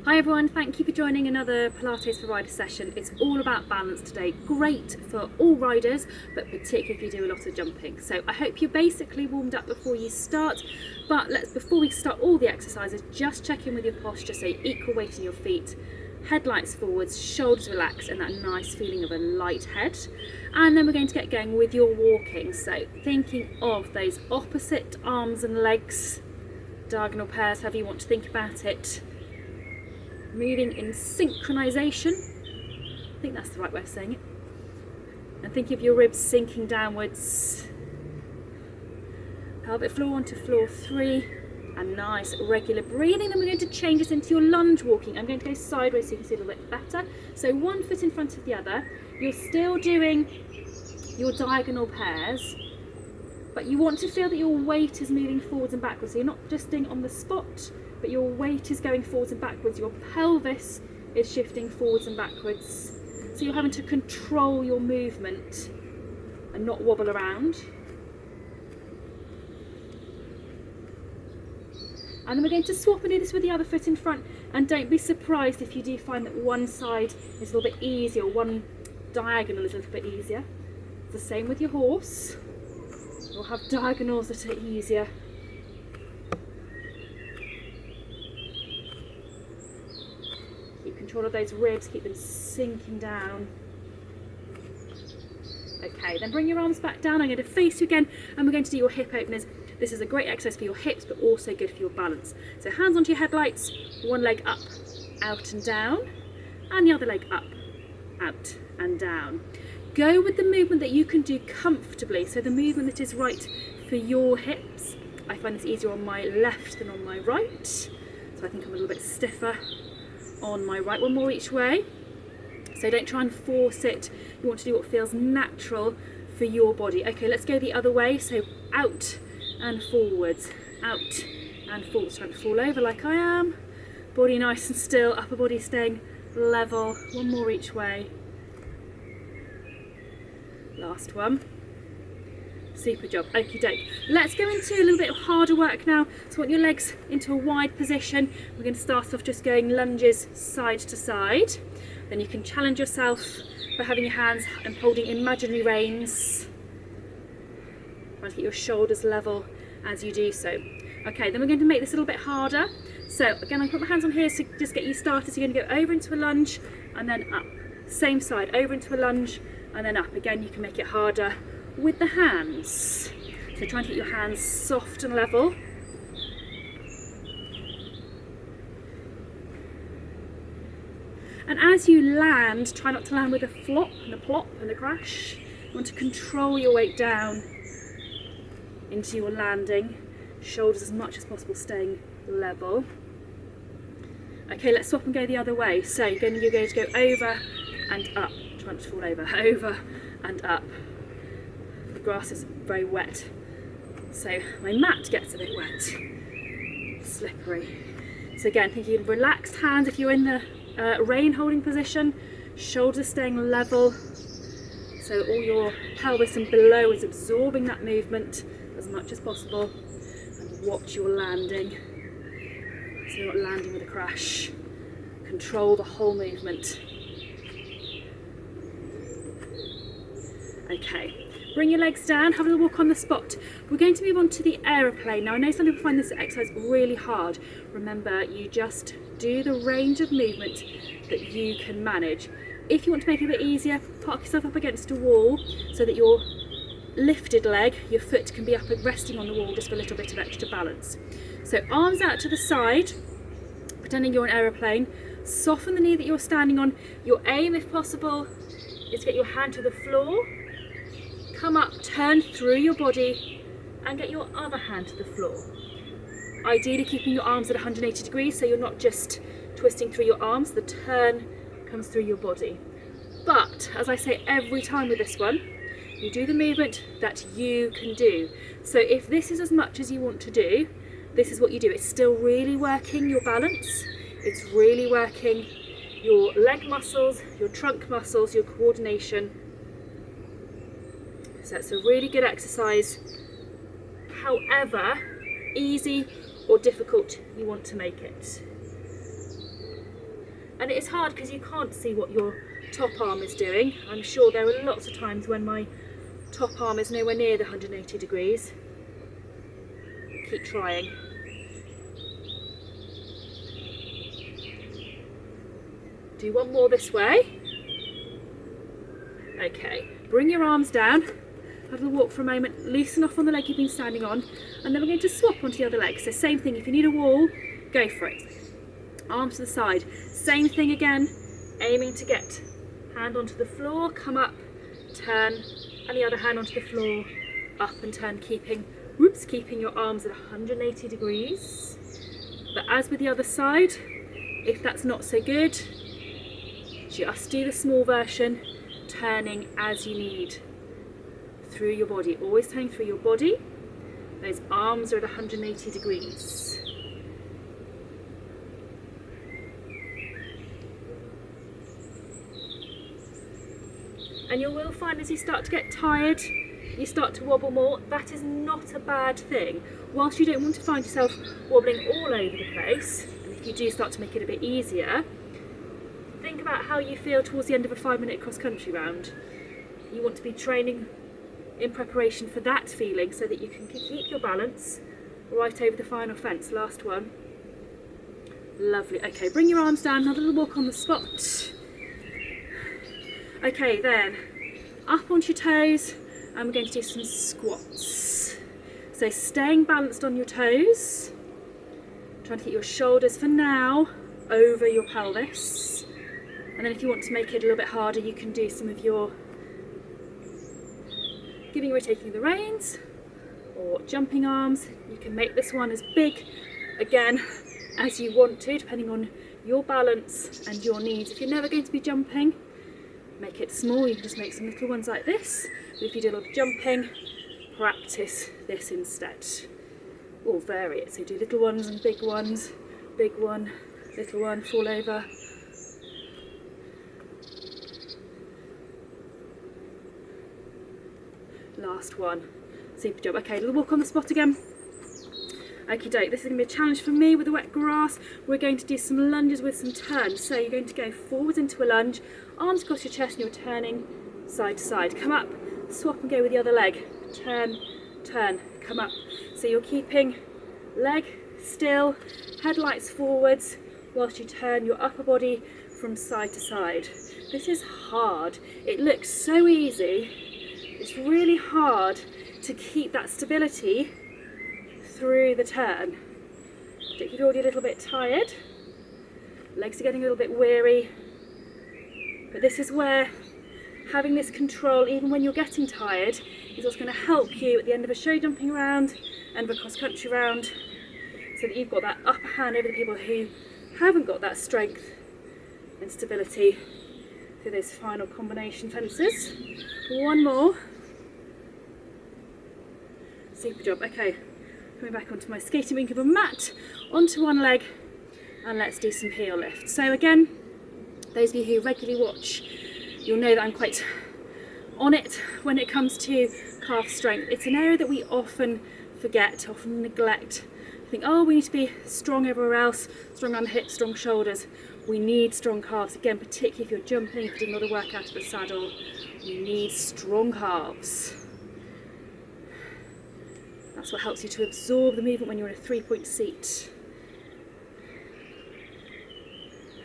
Hi everyone, thank you for joining another Pilates for Riders session. It's all about balance today. Great for all riders, but particularly if you do a lot of jumping. So I hope you're basically warmed up before you start, but before we start all the exercises, just check in with your posture, so equal weight in your feet, head lights forwards, shoulders relaxed, and that nice feeling of a light head. And then we're going to get going with your walking. So thinking of those opposite arms and legs, diagonal pairs, however you want to think about it. Moving in synchronization, I think that's the right way of saying it. And think of your ribs sinking downwards. Pelvic floor onto floor 3, and nice regular breathing. Then we're going to change this into your lunge walking. I'm going to go sideways so you can see a little bit better. So one foot in front of the other. You're still doing your diagonal pairs, but you want to feel that your weight is moving forwards and backwards. So you're not just staying on the spot, but your weight is going forwards and backwards. Your pelvis is shifting forwards and backwards. So you're having to control your movement and not wobble around. And then we're going to swap and do this with the other foot in front. And don't be surprised if you do find that one side is a little bit easier, or one diagonal is a little bit easier. It's the same with your horse. You'll have diagonals that are easier. Keep control of those ribs, keep them sinking down. Okay, then bring your arms back down. I'm going to face you again, and we're going to do your hip openers. This is a great exercise for your hips, but also good for your balance. So hands onto your headlights, one leg up, out and down, and the other leg up, out and down. Go with the movement that you can do comfortably, so the movement that is right for your hips. I find this easier on my left than on my right, so I think I'm a little bit stiffer on my right. One more each way. So don't try and force it. You want to do what feels natural for your body. Okay, let's go the other way. So out and forwards, out and forwards. Trying to fall over like I am. Body nice and still, upper body staying level. One more each way. Last one. Super job. Okie doke. Let's go into a little bit of harder work now. So want your legs into a wide position. We're going to start off just going lunges side to side. Then you can challenge yourself by having your hands and holding imaginary reins. Trying to get your shoulders level as you do so. Okay, then we're going to make this a little bit harder. So again, I put my hands on here to just get you started. So you're going to go over into a lunge and then up. Same side, over into a lunge and then up. Again, you can make it harder with the hands. So try and keep your hands soft and level. And as you land, try not to land with a flop and a plop and a crash. You want to control your weight down into your landing. Shoulders as much as possible staying level. Okay, let's swap and go the other way. So you're going to go over and up. Try not to fall over and up. The grass is very wet, so my mat gets a bit wet, slippery. So again, thinking of relaxed hands if you're in the rein holding position, shoulders staying level, so all your pelvis and below is absorbing that movement as much as possible, and watch your landing, so you're not landing with a crash. Control the whole movement. Okay, bring your legs down, have a little walk on the spot. We're going to move on to the aeroplane. Now I know some people find this exercise really hard. Remember, you just do the range of movement that you can manage. If you want to make it a bit easier, park yourself up against a wall so that your lifted leg, your foot can be up and resting on the wall just for a little bit of extra balance. So arms out to the side, pretending you're an aeroplane. Soften the knee that you're standing on. Your aim, if possible, is to get your hand to the floor. Come up, turn through your body and get your other hand to the floor. Ideally keeping your arms at 180 degrees so you're not just twisting through your arms, the turn comes through your body. But as I say every time with this one, you do the movement that you can do. So if this is as much as you want to do, this is what you do. It's still really working your balance, it's really working your leg muscles, your trunk muscles, your coordination. So it's a really good exercise, however easy or difficult you want to make it. And it is hard because you can't see what your top arm is doing. I'm sure there are lots of times when my top arm is nowhere near the 180 degrees. Keep trying. Do one more this way. Okay, bring your arms down, have a little walk for a moment, loosen off on the leg you've been standing on, and then we're going to swap onto the other leg. So same thing, if you need a wall, go for it. Arms to the side, same thing again, aiming to get hand onto the floor, come up, turn, and the other hand onto the floor, up and turn, keeping your arms at 180 degrees. But as with the other side, if that's not so good, just do the small version, turning as you need through your body, always turning through your body. Those arms are at 180 degrees. And you will find as you start to get tired, you start to wobble more. That is not a bad thing. Whilst you don't want to find yourself wobbling all over the place, and if you do start to make it a bit easier, think about how you feel towards the end of a 5-minute cross-country round. You want to be training in preparation for that feeling so that you can keep your balance right over the final fence. Last one. Lovely. Okay, bring your arms down, another little walk on the spot. Okay, then up onto your toes, and we're going to do some squats. So staying balanced on your toes, trying to get your shoulders for now over your pelvis. And then if you want to make it a little bit harder, you can do some of your giving away, taking the reins, or jumping arms. You can make this one as big, again, as you want to, depending on your balance and your needs. If you're never going to be jumping, make it small. You can just make some little ones like this. But if you do a lot of jumping, practice this instead. Or vary it. So do little ones and big ones, big one, little one, fall over. Last one. Super job. Okay, little walk on the spot again. Okie doke, this is going to be a challenge for me with the wet grass. We're going to do some lunges with some turns. So you're going to go forwards into a lunge, arms across your chest, and you're turning side to side. Come up, swap and go with the other leg. Turn, turn, come up. So you're keeping leg still, headlights forwards, whilst you turn your upper body from side to side. This is hard. It looks so easy. It's really hard to keep that stability through the turn. If you're already a little bit tired, legs are getting a little bit weary, but this is where having this control, even when you're getting tired, is what's going to help you at the end of a show jumping round and a cross-country round, so that you've got that upper hand over the people who haven't got that strength and stability through those final combination fences. One more. Super job. Okay, coming back onto my skating rink of a mat, onto one leg, and let's do some heel lift. So again, those of you who regularly watch, you'll know that I'm quite on it when it comes to calf strength. It's an area that we often forget, often neglect. Think, oh, we need to be strong everywhere else, strong around the hips, strong shoulders. We need strong calves. Again, particularly if you're jumping, if you're doing a lot of work out of the saddle, you need strong calves. That's what helps you to absorb the movement when you're in a 3-point seat.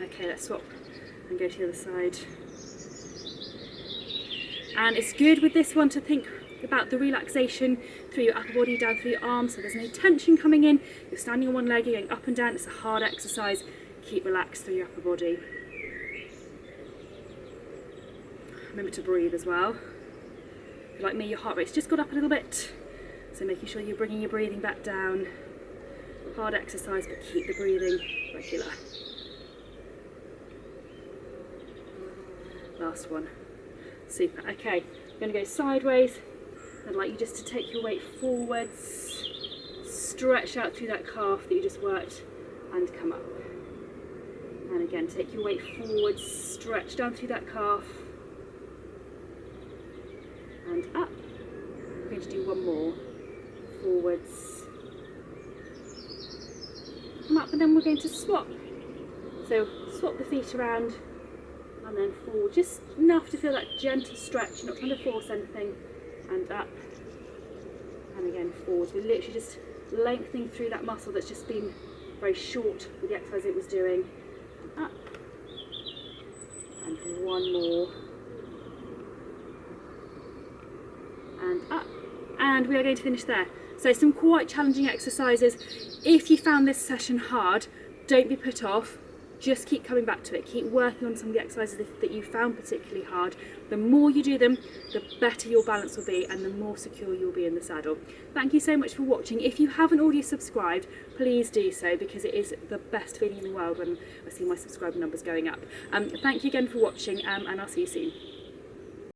Okay, let's swap and go to the other side. And it's good with this one to think about the relaxation through your upper body, down through your arms, so there's no tension coming in. You're standing on one leg, you're going up and down. It's a hard exercise. Keep relaxed through your upper body. Remember to breathe as well. If you're like me, your heart rate's just got up a little bit, so making sure you're bringing your breathing back down. Hard exercise, but keep the breathing regular. Last one. Super. Okay, I'm going to go sideways. I'd like you just to take your weight forwards, stretch out through that calf that you just worked, and come up. And again, take your weight forwards, stretch down through that calf, and up. I'm going to do one more. Forwards, come up, and then we're going to swap. So swap the feet around and then forward, just enough to feel that gentle stretch, not trying to force anything, and up, and again forward. We're literally just lengthening through that muscle that's just been very short with the exercise it was doing. Up, and one more, and up, and we are going to finish there. So some quite challenging exercises. If you found this session hard, don't be put off. Just keep coming back to it. Keep working on some of the exercises that you found particularly hard. The more you do them, the better your balance will be and the more secure you'll be in the saddle. Thank you so much for watching. If you haven't already subscribed, please do so, because it is the best feeling in the world when I see my subscriber numbers going up. Thank you again for watching, and I'll see you soon.